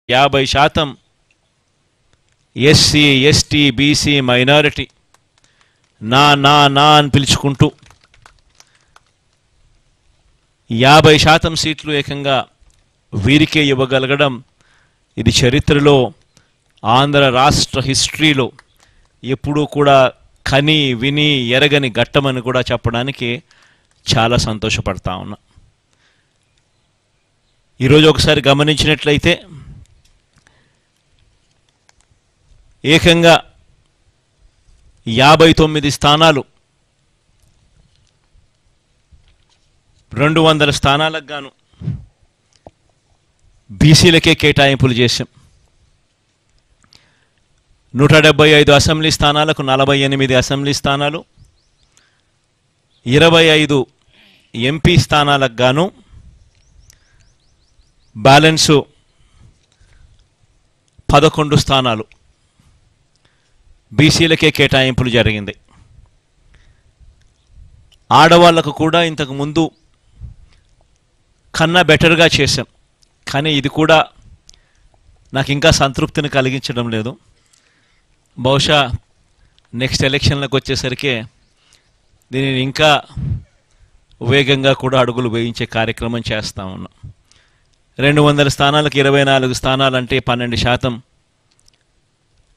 50% SC ST BC minority నా నా నా అని పిలుచుకుంటూ 50% సీట్లు ఏకంగా వీరికే ఇవ్వగలగడం ఇది చరిత్రలో ఆంధ్ర రాష్ట్ర హిస్టరీలో ఎప్పుడూ కూడా కని విని ఎరగని ఘట్టమని కూడా చెప్పడానికి చాలా సంతోషపడతా ఉన్నా. ఈరోజు ఒకసారి గమనించినట్లయితే ఏకంగా 59 స్థానాలు 200 స్థానాలకు గాను బీసీలకే కేటాయింపులు చేశాం. 175 అసెంబ్లీ స్థానాలకు 48 అసెంబ్లీ స్థానాలు, 25 ఎంపీ స్థానాలకు గాను బ్యాలెన్సు 11 స్థానాలు బీసీలకే కేటాయింపులు జరిగింది. ఆడవాళ్లకు కూడా ఇంతకు ముందు కన్నా బెటర్గా చేశాం, కానీ ఇది కూడా నాకు ఇంకా సంతృప్తిని కలిగించడం లేదు. బహుశా నెక్స్ట్ ఎలక్షన్లకు వచ్చేసరికి దీనిని ఇంకా వేగంగా కూడా అడుగులు వేయించే కార్యక్రమం చేస్తా ఉన్నాం. 200 స్థానాలకు 24 స్థానాలంటే 12%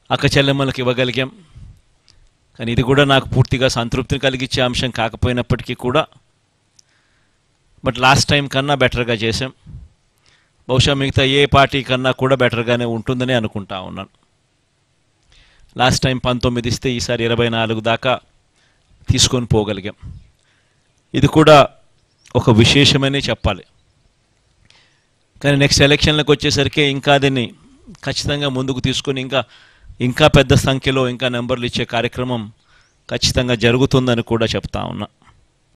అక్క చెల్లెమ్మలకు ఇవ్వగలిగాం. కానీ ఇది కూడా నాకు పూర్తిగా సంతృప్తిని కలిగించే అంశం కాకపోయినప్పటికీ కూడా బట్ లాస్ట్ టైం కన్నా బెటర్గా చేసాం. బహుశా మిగతా ఏ పార్టీ కన్నా కూడా బెటర్గానే ఉంటుందని అనుకుంటా ఉన్నాను. లాస్ట్ టైం 19 ఇస్తే ఈసారి 24 దాకా తీసుకొని పోగలిగాం. ఇది కూడా ఒక విశేషమనే చెప్పాలి. కానీ నెక్స్ట్ ఎలక్షన్లకు వచ్చేసరికి ఇంకా దీన్ని ఖచ్చితంగా ముందుకు తీసుకొని ఇంకా పెద్ద సంఖ్యలో ఇంకా నెంబర్లు ఇచ్చే కార్యక్రమం ఖచ్చితంగా జరుగుతుందని కూడా చెప్తా ఉన్నా.